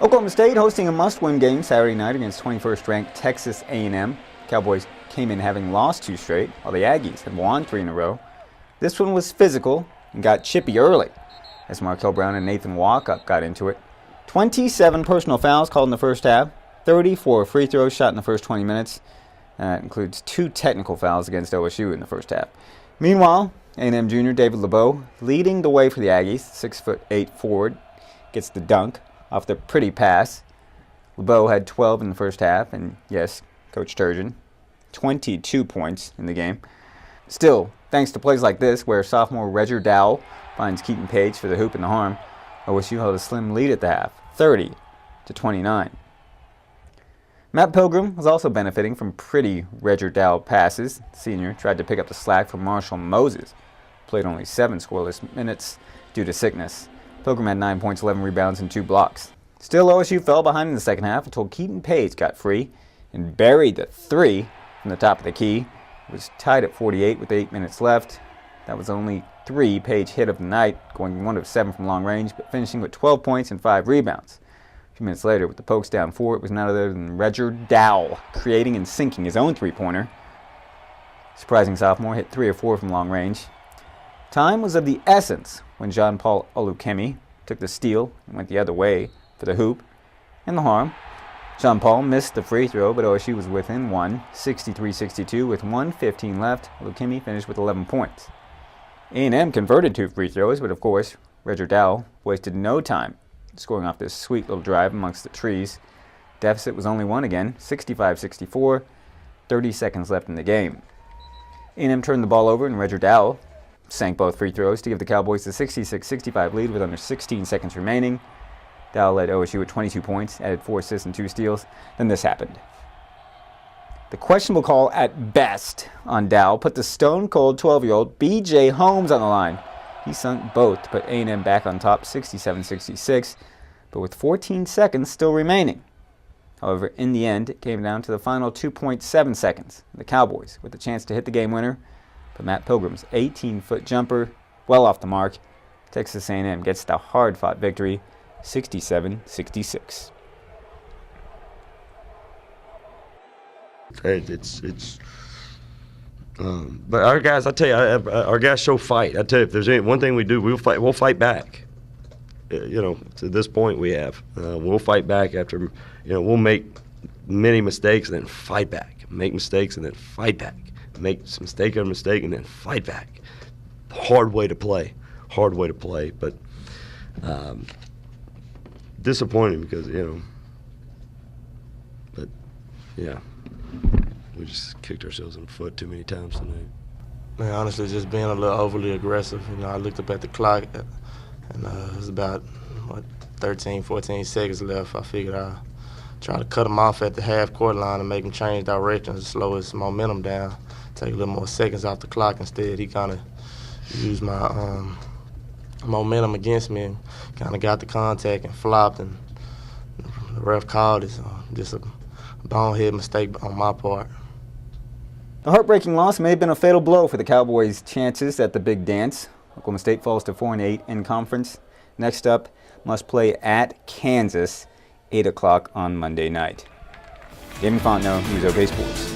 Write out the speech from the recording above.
Oklahoma State hosting a must-win game Saturday night against 21st-ranked Texas A&M. Cowboys came in having lost 2 straight, while the Aggies had won 3 in a row. This one was physical and got chippy early, as Markel Brown and Nathan Walkup got into it. 27 personal fouls called in the first half, 34 free throws shot in the first 20 minutes. That includes 2 technical fouls against OSU in the first half. Meanwhile, A&M junior David LeBeau leading the way for the Aggies. 6'8" forward gets the dunk off the pretty pass. LeBeau had 12 in the first half, and yes, Coach Turgeon, 22 points in the game. Still, thanks to plays like this, where sophomore Reger Dowell finds Keaton Page for the hoop and the harm, OSU held a slim lead at the half, 30-29. Matt Pilgrim was also benefiting from pretty Reger Dowell passes. The senior tried to pick up the slack from Marshall Moses, played only 7 scoreless minutes due to sickness. Pilgrim had 9 points, 11 rebounds, and 2 blocks. Still, OSU fell behind in the second half until Keaton Page got free and buried the 3 from the top of the key. It was tied at 48 with 8 minutes left. That was only 3 Page hit of the night, going 1 of 7 from long range, but finishing with 12 points and 5 rebounds. A few minutes later, with the Pokes down 4, it was none other than Reger Dowell creating and sinking his own 3-pointer. Surprising sophomore hit 3 or 4 from long range. Time was of the essence when Jean-Paul Olukemi took the steal and went the other way for the hoop and the harm. Jean-Paul missed the free throw, but OSU was within 1, 63-62 with 1:15 left. Olukemi finished with 11 points. A&M converted 2 free throws, but of course, Reger Dowell wasted no time scoring off this sweet little drive amongst the trees. Deficit was only 1 again, 65-64, 30 seconds left in the game. A&M turned the ball over and Reger Dowell sank both free throws to give the Cowboys the 66-65 lead with under 16 seconds remaining. Dowell led OSU with 22 points, added 4 assists and 2 steals. Then this happened. The questionable call at best on Dowell put the stone-cold 12-year-old B.J. Holmes on the line. He sunk both to put A&M back on top 67-66, but with 14 seconds still remaining. However, in the end, it came down to the final 2.7 seconds. The Cowboys with a chance to hit the game winner, but Matt Pilgrim's 18-foot jumper well off the mark. Texas A&M gets the hard-fought victory, 67-66. But our guys, I tell you, our guys show fight. I tell you, if there's one thing we do, we'll fight back. To this point we have. We'll fight back after, we'll make many mistakes and then fight back. Make mistakes and then fight back. Make mistake after mistake and then fight back. Hard way to play. But disappointing because, but yeah. We just kicked ourselves in the foot too many times tonight. Man, honestly, just being a little overly aggressive. I looked up at the clock, and it was about, 13, 14 seconds left. I figured I'd try to cut them off at the half-court line and make them change directions to slow his momentum down, take a little more seconds off the clock. Instead, he kind of used my momentum against me and kind of got the contact and flopped, and the ref called it. Just a bonehead mistake on my part. The heartbreaking loss may have been a fatal blow for the Cowboys' chances at the big dance. Oklahoma State falls to 4-8 in conference. Next up, must play at Kansas, 8 o'clock on Monday night. Damon Fontenot, News OK Sports.